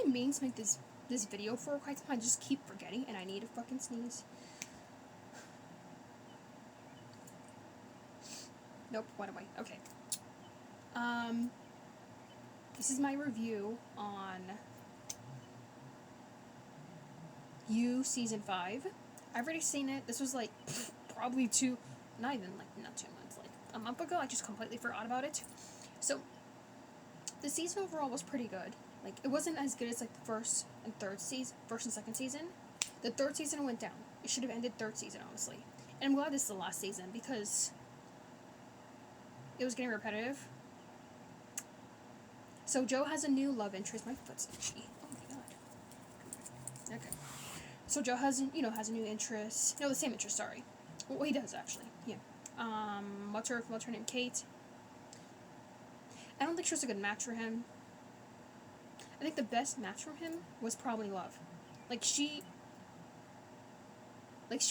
been meaning to make this video for quite some time. I just keep forgetting, and I need to fucking sneeze. Nope, went away. Okay. This is my review on You Season 5. I've already seen it. This was like probably not 2 months, like a month ago. I just completely forgot about it. So the season overall was pretty good. Like, it wasn't as good as like the first and second season. The third season went down. It should have ended third season, honestly. And I'm glad this is the last season because it was getting repetitive. So Joe has a new love interest. My foot's itchy. Oh my god. Okay. So Joe has a new interest. No, the same interest. Sorry. Well, he does actually. Yeah. What's her name? Kate. I don't think she was a good match for him. I think the best match for him was probably Love. She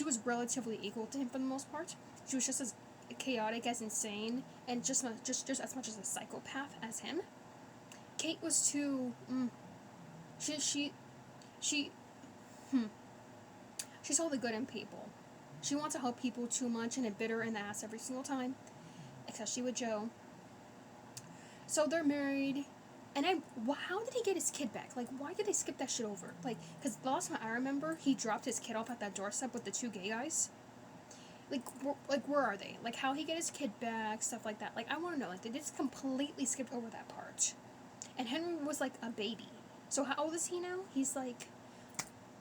was relatively equal to him for the most part. She was just as chaotic, as insane, and just as much as a psychopath as him. Kate was too. She saw the good in people. She wants to help people too much and it bit her in the ass every single time, especially with Joe. So they're married, and how did he get his kid back? Like, why did they skip that shit over? Like, because the last time I remember, he dropped his kid off at that doorstep with the 2 gay guys. Where are they? Like, how he get his kid back, stuff like that. Like, I want to know. Like, they just completely skipped over that part. And Henry was, like, a baby. So how old is he now? He's, like,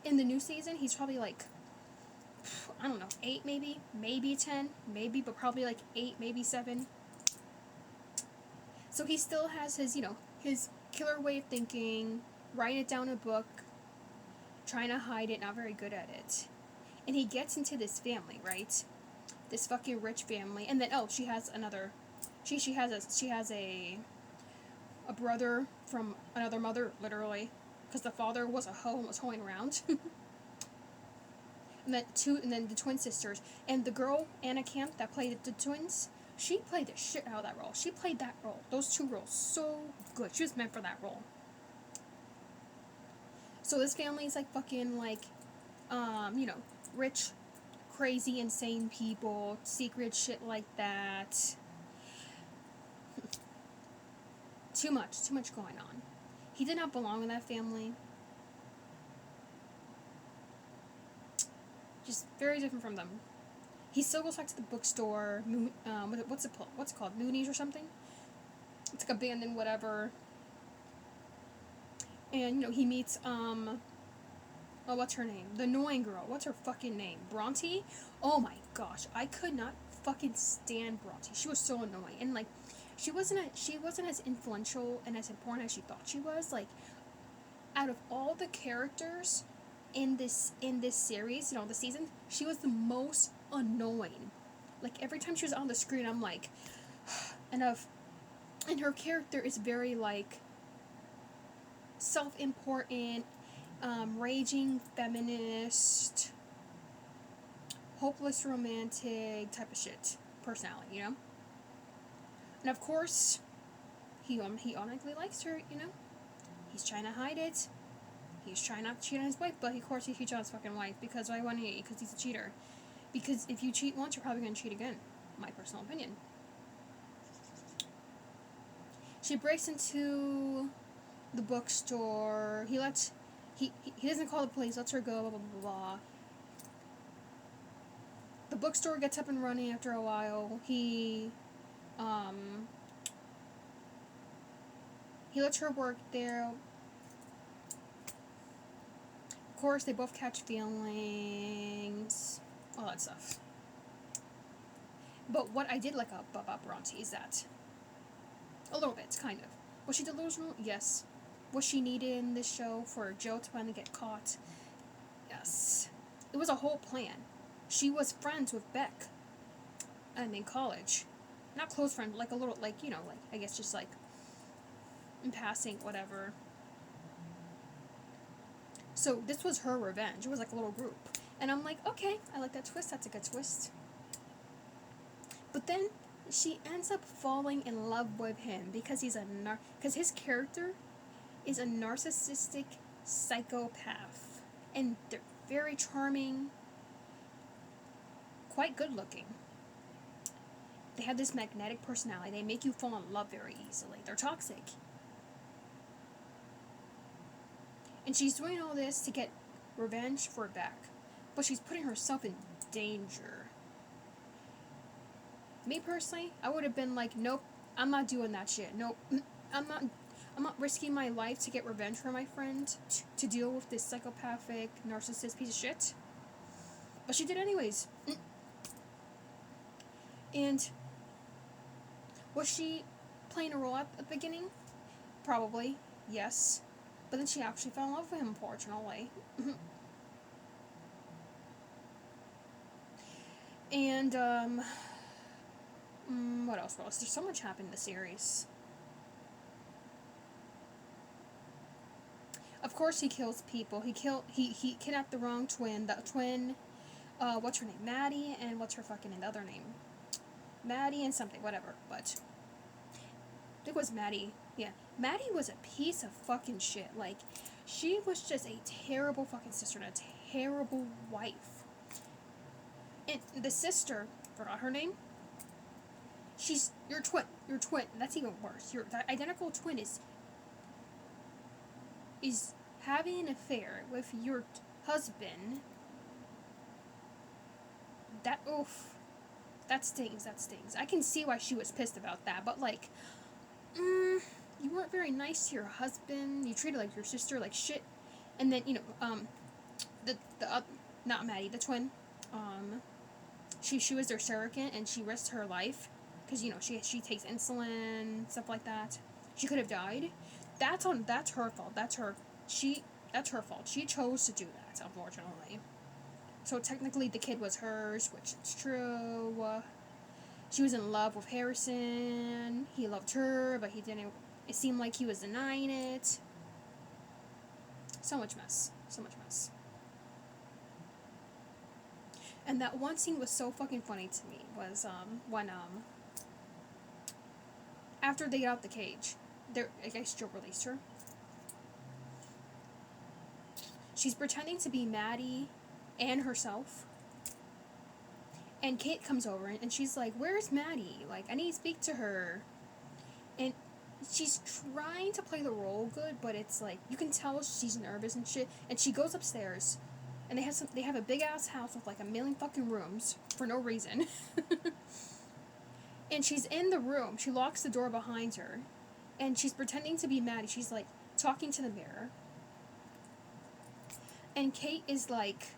in the new season, he's probably, like, I don't know, 8 maybe? Maybe 10? Maybe, but probably, like, 8, maybe 7. So he still has his, his killer way of thinking, writing it down in a book, trying to hide it, not very good at it. And he gets into this family, right? This fucking rich family. And then, she has another... She has a brother from another mother, literally. Because the father was a hoe and was hoeing around. and then the twin sisters. And the girl, Anna Camp, that played the twins... She played the shit out of that role. She played that role. Those 2 roles so good. She was meant for that role. So this family is like fucking like, rich, crazy, insane people, secret shit like that. Too much going on. He did not belong in that family. Just very different from them. He still goes back to the bookstore. What's it called? Moonies or something? It's like abandoned whatever. And, he meets, what's her name? The annoying girl. What's her fucking name? Bronte? Oh my gosh. I could not fucking stand Bronte. She was so annoying. And, like, she wasn't as influential and as important as she thought she was. Like, out of all the characters in this series, the season, she was the most annoying. Like, every time she was on the screen, I'm like, enough. And her character is very, like, self-important, raging feminist, hopeless romantic type of shit personality, And of course, he honestly likes her, He's trying to hide it. He's trying not to cheat on his wife, but of course he cheats on his fucking wife because why wouldn't he? Because he's a cheater. Because if you cheat once, you're probably going to cheat again. My personal opinion. She breaks into the bookstore. He doesn't call the police, lets her go, blah, blah, blah, blah. The bookstore gets up and running after a while. He lets her work there. Of course, they both catch feelings, all that stuff. But what I did like about Bronte is that, a little bit, kind of. Was she delusional? Yes. Was she needed in this show for Joe to finally get caught? Yes. It was a whole plan. She was friends with Beck. In college. Not close friend, like a little, like, I guess just like, in passing, whatever. So this was her revenge. It was like a little group. And I'm like, okay, I like that twist. That's a good twist. But then she ends up falling in love with him because he's because his character is a narcissistic psychopath. And they're very charming, quite good looking. They have this magnetic personality. They make you fall in love very easily. They're toxic. And she's doing all this to get revenge for Beck. But she's putting herself in danger. Me personally, I would have been like, nope, I'm not doing that shit. Nope. I'm not risking my life to get revenge for my friend, to deal with this psychopathic narcissist piece of shit. But she did anyways. And was she playing a role at the beginning? Probably, yes. But then she actually fell in love with him, unfortunately. And, what else? There's so much happened in the series. Of course he kills people. He kidnapped the wrong twin. The twin, what's her name? Maddie, and what's her fucking other name? Maddie and something, whatever. But I think it was Maddie. Yeah. Maddie was a piece of fucking shit. Like, she was just a terrible fucking sister and a terrible wife. And the sister, forgot her name. She's your twin. Your twin. That's even worse. Your identical twin is having an affair with your husband. That stings. That stings. I can see why she was pissed about that, but like, you weren't very nice to your husband. You treated like your sister like shit, and then not Maddie, the twin, she was their surrogate and she risked her life because she takes insulin, stuff like that. She could have died. That's her fault. That's her fault. She chose to do that, unfortunately. So technically the kid was hers, which is true. She was in love with Harrison. He loved her, but he didn't. It seemed like he was denying it. So much mess. So much mess. And that one scene was so fucking funny to me was when after they got out the cage, I guess Joe released her. She's pretending to be Maddie and herself. And Kate comes over and she's like, "Where's Maddie? Like, I need to speak to her." And she's trying to play the role good, but it's like you can tell she's nervous and shit. And she goes upstairs, and they have a big ass house with like 1,000,000 fucking rooms for no reason. And she's in the room. She locks the door behind her, and she's pretending to be Maddie. She's like talking to the mirror, and Kate is like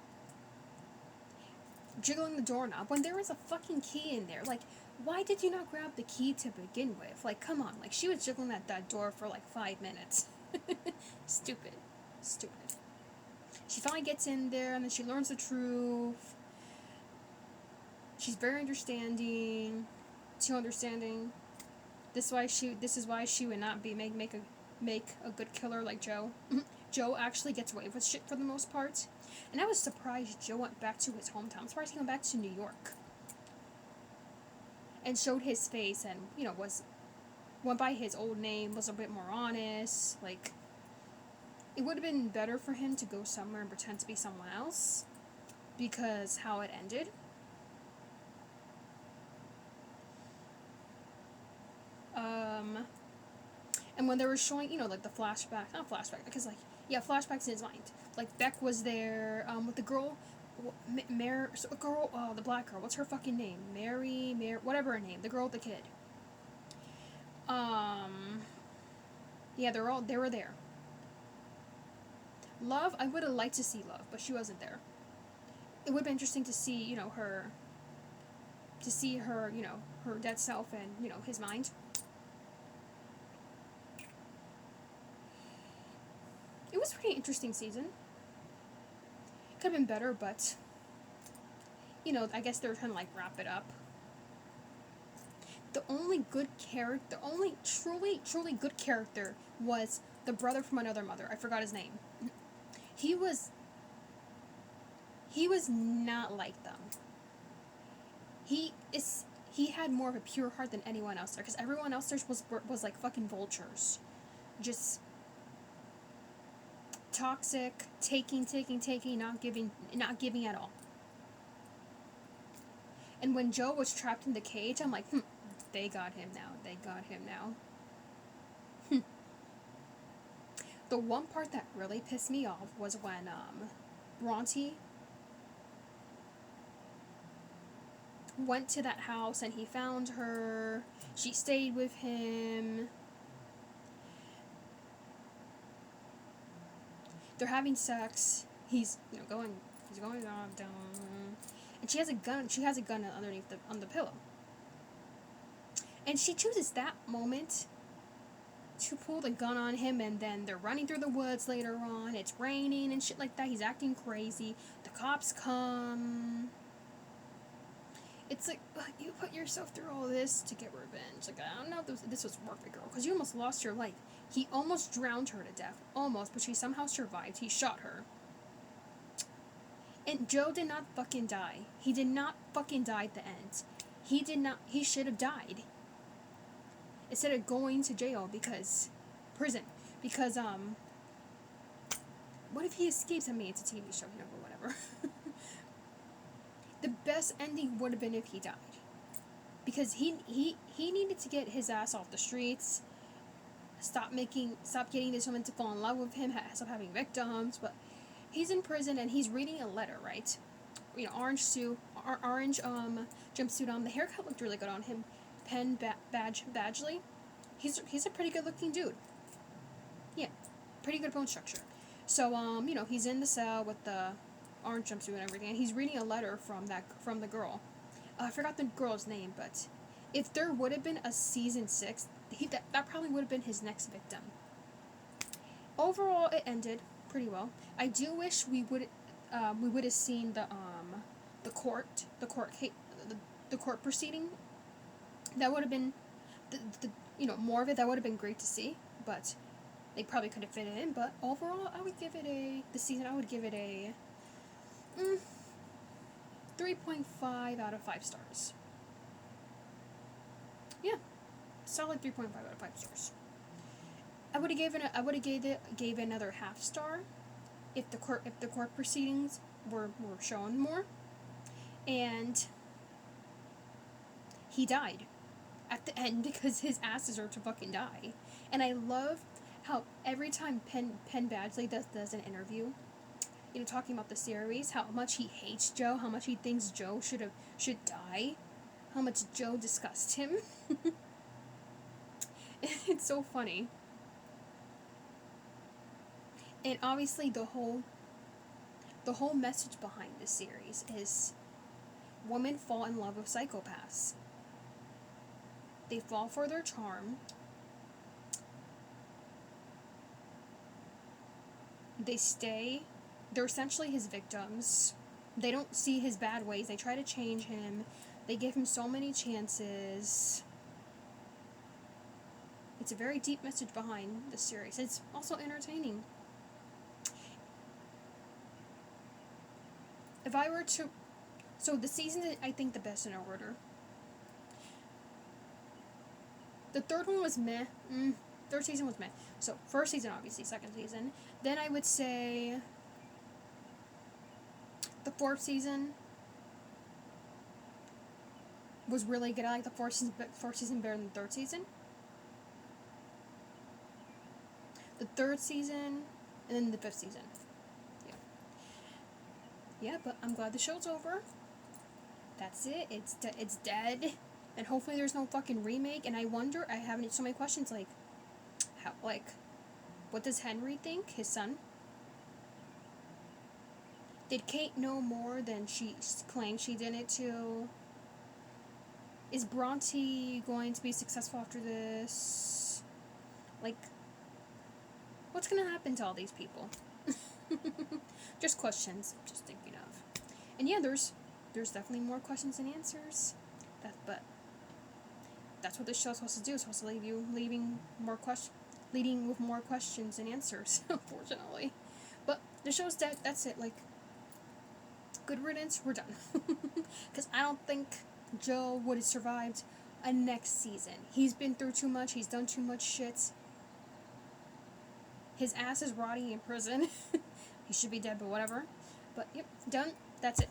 jiggling the doorknob when there is a fucking key in there. Like, why did you not grab the key to begin with? Like, come on. Like, she was jiggling at that door for like 5 minutes. Stupid. She finally gets in there, and then she learns the truth. She's very understanding. Too understanding. This is why she would not be make a good killer like Joe. Joe actually gets away with shit for the most part. And I was surprised Joe went back to his hometown. I'm surprised he went back to New York. And showed his face and, went by his old name, was a bit more honest. Like, it would have been better for him to go somewhere and pretend to be someone else. Because how it ended. And when they were showing, like the flashbacks in his mind. Like, Beck was there, with the girl, the black girl, what's her fucking name? Mary, whatever her name, the girl with the kid. Yeah, they were there. Love, I would have liked to see Love, but she wasn't there. It would have been interesting to see, her, her dead self and, his mind. It was a pretty interesting season. Could have been better, but, I guess they were trying to, wrap it up. The only truly, truly good character was the brother from another mother. I forgot his name. He was not like them. He had more of a pure heart than anyone else there, because everyone else there was like fucking vultures. Just toxic, taking, not giving at all. And when Joe was trapped in the cage, I'm like, they got him now. They got him now. The one part that really pissed me off was when Bronte went to that house and he found her. She stayed with him. They're having sex. He's going on down, and she has a gun. She has a gun underneath on the pillow. And she chooses that moment to pull the gun on him, and then they're running through the woods later on. It's raining and shit like that. He's acting crazy. The cops come. It's like, you put yourself through all this to get revenge. Like, I don't know if this was worth it, girl, because you almost lost your life. He almost drowned her to death. Almost, but she somehow survived. He shot her. And Joe did not fucking die. He did not fucking die at the end. He should have died. Instead of going to jail prison. Because, what if he escapes? I mean, it's a TV show, or whatever. The best ending would have been if he died. Because he needed to get his ass off the streets, stop getting this woman to fall in love with him, stop having victims, but he's in prison and he's reading a letter, right? Orange jumpsuit on. The haircut looked really good on him. Penn Badgley. He's a pretty good looking dude. Yeah, pretty good bone structure. So he's in the cell with the orange jumpsuit and everything, and he's reading a letter from the girl. I forgot the girl's name, but if there would have been a season 6, that probably would have been his next victim. Overall, it ended pretty well. I do wish we would have seen the court proceeding. That would have been more of it. That would have been great to see, but they probably could have fit it in. But overall, I would give it a 3.5 out of 5 stars. Yeah, solid 3.5 out of 5 stars. I would have gave it another half star if the court proceedings were shown more. And he died at the end because his ass deserved to fucking die. And I love how every time Penn Badgley does an interview, talking about the series, how much he hates Joe, how much he thinks Joe should die, how much Joe disgusts him. It's so funny. And obviously the whole message behind this series is women fall in love with psychopaths. They fall for their charm. They're essentially his victims. They don't see his bad ways. They try to change him. They give him so many chances. It's a very deep message behind the series. It's also entertaining. If I were to... So the season is, I think, the best in order. The third one was meh. Third season was meh. So, first season, obviously. Second season. Then I would say... The fourth season was really good. I like the fourth season better than the third season. The third season, and then the fifth season. Yeah, but I'm glad the show's over. That's it. It's dead. And hopefully there's no fucking remake. And I have so many questions, what does Henry think? His son? Did Kate know more than she claimed she did it to? Is Bronte going to be successful after this? What's going to happen to all these people? Just questions I'm just thinking of. And yeah, there's definitely more questions than answers. But that's what this show's supposed to do. It's supposed to leading with more questions than answers, unfortunately. But the show's dead. That's it. Good riddance. We're done. Because I don't think Joe would have survived a next season. He's been through too much. He's done too much shit. His ass is rotting in prison. He should be dead, but whatever. But, yep, done. That's it.